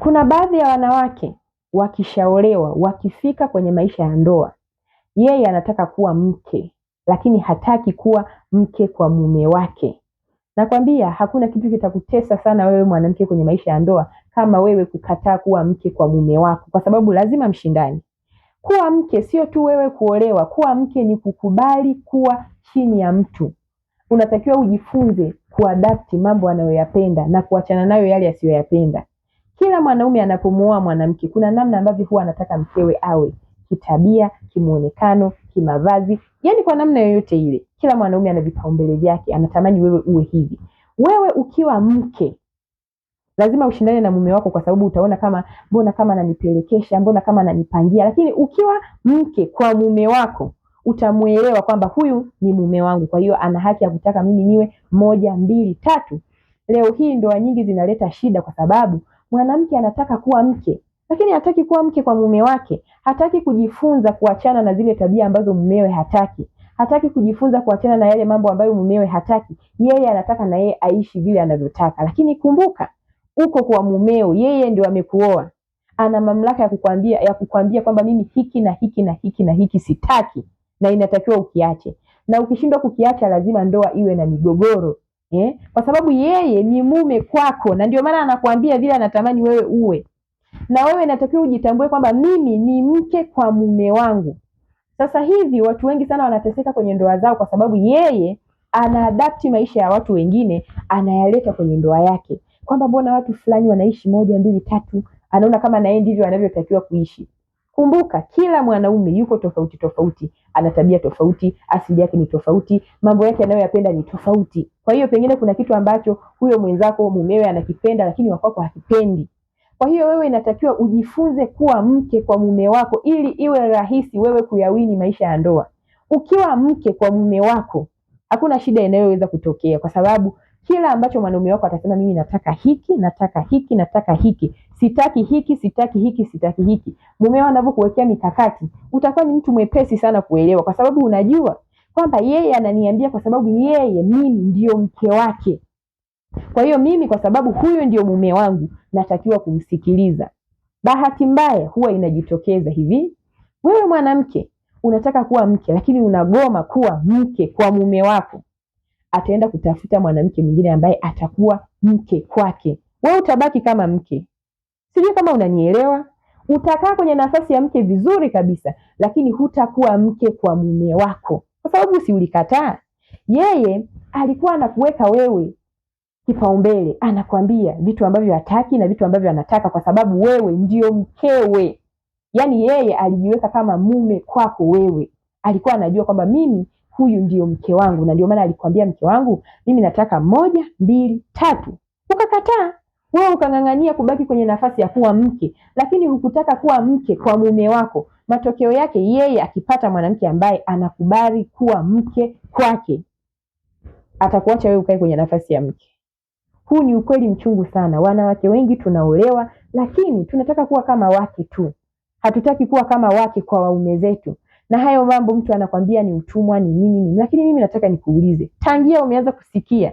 Kuna baadhi ya wanawake wakishaolewa, wakifika kwenye maisha ya ndoa, yeye anataka kuwa mke, lakini hataki kuwa mke kwa mume wake. Nakwambia hakuna kitu kitakutesa sana wewe mwanamke kwenye maisha ya ndoa kama wewe kukataa kuwa mke kwa mume wako, kwa sababu lazima mshindani. Kuwa mke sio tu wewe kuolewa, kuwa mke ni kukubali kuwa chini ya mtu. Unatakiwa ujifunze kuadapti mambo anayoyapenda na kuachana nayo yale asiyoyapenda. Kila mwanaume anapomuoa mwanamke, kuna namna ambavyo huwa anataka mkewe awe, kitabia, kimuonekano, kimavazi, yani kwa namna yoyote ile. Kila mwanaume ana vipaumbele vyake, anatamani wewe uwe hivi. Wewe ukiwa mke, lazima ushindane na mume wako, kwa sababu utaona kama mbona kama ananipelekesha, mbona kama ananipangia. Lakini ukiwa mke kwa mume wako, utamuelewa kwamba huyu ni mume wangu, kwa hiyo ana haki ya kutaka mimi niwe 1, 2, 3. Leo hii ndoa nyingi zinaleta shida kwa sababu mwanamke anataka kuwa mke, lakini hataki kuwa mke kwa mume wake. Hataki kujifunza kuachana na zile tabia ambazo mumewe hataki. Hataki kujifunza kuachana na yale mambo ambayo mumewe hataki. Yeye anataka na yeye aishi vile anavyotaka. Lakini kumbuka, uko kwa mumeo, yeye ndio amekuoa. Ana mamlaka ya kukwambia kwamba mimi hiki na hiki na hiki na hiki sitaki, na inatakiwa ukiache. Na ukishindwa kukiacha, lazima ndoa iwe na migogoro. Kwa sababu yeye ni mume kwako, na ndio maana anakuambia vile anatamani wewe uwe. Na wewe inatakiwa ujitambue kwamba mimi ni mke kwa mume wangu. Sasa hivi watu wengi sana wanateseka kwenye ndoa zao kwa sababu yeye anaadapti maisha ya watu wengine, anayaleta kwenye ndoa yake. Kwamba mbona watu fulani wanaishi 1, 2, 3, anaona kama na yeye ndivyo anavyotakiwa kuishi. Kumbuka, kila mwanaume yuko tofauti tofauti, ana tabia tofauti, asili yake ni tofauti, mambo yake anayoyapenda ni tofauti. Kwa hiyo pengine kuna kitu ambacho huyo mwenzako mumewe anakipenda lakini wako hakipendi. Kwa hiyo wewe inatakiwa ujifunze kuwa mke kwa mume wako ili iwe rahisi wewe kuyawini maisha ya ndoa. Ukiwa mke kwa mume wako, hakuna shida inayoweza kutokea, kwa sababu kila ambacho mwanaume wako atasema mimi nataka hiki, nataka hiki, nataka hiki, sitaki hiki, sitaki hiki, sitaki hiki. Mume wako anapokuwekea mikakati, utakuwa ni mtu mwepesi sana kuelewa, kwa sababu unajua kwamba yeye ananiambia kwa sababu mimi ndio mke wake. Kwa hiyo mimi, kwa sababu huyo ndio mume wangu, natakiwa kumsikiliza. Bahati mbaya huwa inajitokeza hivi. Wewe mwanamke unataka kuwa mke, lakini unagoma kuwa mke kwa mume wako. Ataenda kutafuta mwanamke mwingine ambaye atakuwa mke kwake. Wewe utabaki kama mke. Sijui kama unanielewa. Utakaa kwenye nafasi ya mke vizuri kabisa, lakini hutakuwa mke kwa mume wako. Kwa sababu si ulikataa. Yeye alikuwa anakuweka wewe kipaumbele, anakuambia vitu ambavyo hataki na vitu ambavyo anataka, kwa sababu wewe ndio mkewe. Yaani yeye alijiweka kama mume kwako wewe. Alikuwa anajua kwamba mimi huyu ndio mke wangu, na ndio maana alikwambia mke wangu mimi nataka 1, 2, 3. Ukakataa. Wewe ukang'ang'ania kubaki kwenye nafasi ya kuwa mke, lakini hukutaka kuwa mke kwa mume wako. Matokeo yake yeye akipata mwanamke ambaye anakubali kuwa mke kwake, atakuacha wewe ukae kwenye nafasi ya mke. Huu ni ukweli mchungu sana. Wanawake wengi tunaolewa, lakini tunataka kuwa kama wake tu. Hatutaki kuwa kama wake kwa waume zetu. Na hayo mambo mtu anakwambia ni utumwa, ni nini. Lakini mimi nataka nikuulize, tangia umeanza kusikia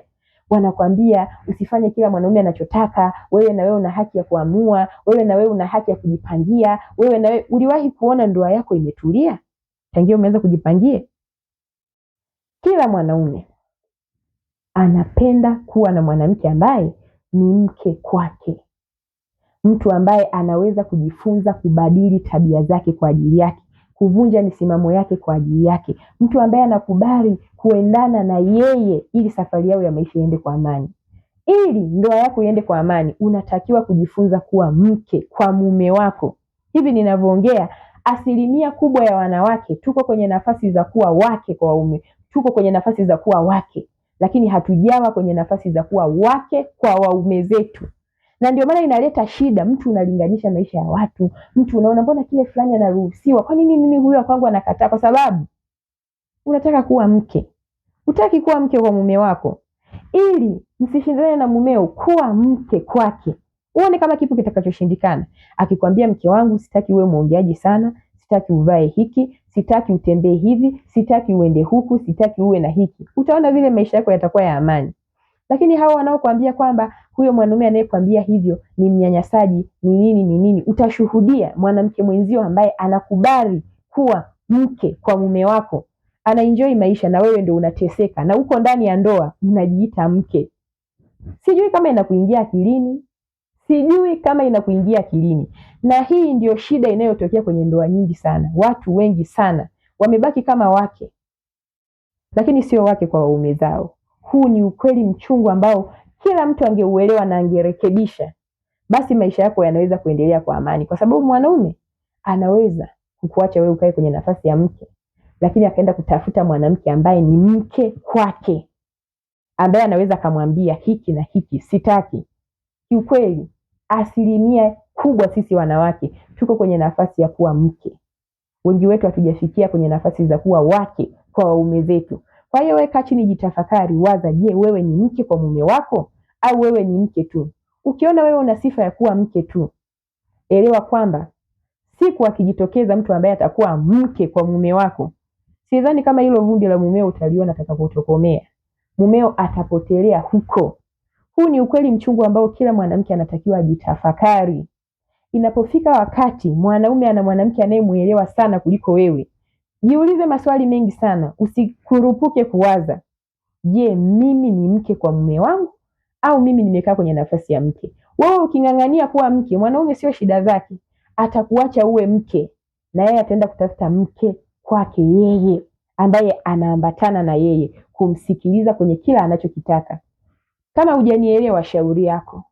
wanakwambia usifanye kila mwanaume anachotaka, wewe na wewe una haki ya kuamua, wewe na wewe una haki ya kujipangia, wewe na wewe, uliwahi kuona ndoa yako imetulia tangia umeanza kujipangia? Kila mwanaume anapenda kuwa na mwanamke ambaye ni mke kwake. Mtu ambaye anaweza kujifunza kubadili tabia zake kwa ajili yake, kuvunja misimamo yake kwa ajili yake. Mtu ambaye anakubali kuendana na yeye ili safari yao ya maisha iende kwa amani. Ili ndoa yako iende kwa amani, unatakiwa kujifunza kuwa mke kwa mume wako. Hivi ninavyoongea, asilimia kubwa ya wanawake tuko kwenye nafasi za kuwa wake kwa waume, tuko kwenye nafasi za kuwa wake, lakini hatujawa kwenye nafasi za kuwa wake kwa waume zetu. Na ndio maana inaleta shida. Mtu unalinganisha maisha ya watu, mtu unaona mbona kile fulani anaruhusiwa, kwa nini mimi huyo kwangu anakataa? Kwa sababu unataka kuwa mke. Hutaki kuwa mke kwa mume wako. Ili msishindane na mumeo, kuwa mke kwake. Uone kama kitu kitakachoshindikana. Akikwambia mke wangu sitaki uwe muongeaji sana, sitaki uvae hiki, sitaki utembee hivi, sitaki uende huku, sitaki uwe na hiki. Utaona vile maisha yako yatakuwa ya amani. Lakini hao wanaokuambia kwamba huyo mwanaume anayekwambia hivyo ni mnyanyasaji, ni nini, utashuhudia mwanamke mwenzio ambaye anakubali kuwa mke kwa mume wako, anaenjoy maisha na wewe ndio unateseka, na uko ndani ya ndoa unajiita mke. Sijui kama inakuingia akilini. Na hii ndio shida inayotokea kwenye ndoa nyingi sana. Watu wengi sana wamebaki kama wake, lakini sio wake kwa waume zao. Huu ni ukweli mchungu ambao kila mtu angeuelewa na angerekebisha, basi maisha yako yanaweza kuendelea kwa amani. Kwa sababu mwanaume anaweza kukuacha wewe ukae kwenye nafasi ya mke, lakini akaenda kutafuta mwanamke ambaye ni mke kwake, ambaye anaweza kumwambia hiki na hiki sitaki. Kiukweli, asilimia kubwa sisi wanawake tuko kwenye nafasi ya kuwa mke. Wengi wetu hatujafikia kwenye nafasi za kuwa wake kwa waume zetu. Kwa hiyo wewe kaa chini, jitafakari, waza, je, wewe ni mke kwa mume wako au wewe ni mke tu? Ukiona wewe una sifa ya kuwa mke tu, elewa kwamba siku akijitokeza mtu ambaye atakuwa mke kwa mume wako, sidhani kama hilo vumbi la mumeo utaliona atakapotokomea. Mumeo atapotelea huko. Huu ni ukweli mchungu ambao kila mwanamke anatakiwa ajitafakari. Inapofika wakati mwanaume ana mwanamke anayemuelewa sana kuliko wewe, jiulize maswali mengi sana. Usikurupuke kuwaza, je, mimi ni mke kwa mume wangu au mimi nimekaa kwenye nafasi ya mke? Wewe uking'ang'ania kuwa mke, mwanaume sio shida zake, atakuacha uwe mke na yeye ataenda kutafuta mke kwake yeye, ambaye anaambatana na yeye, kumsikiliza kwenye kila anachokitaka. Kama hujanielewa, shauri yako.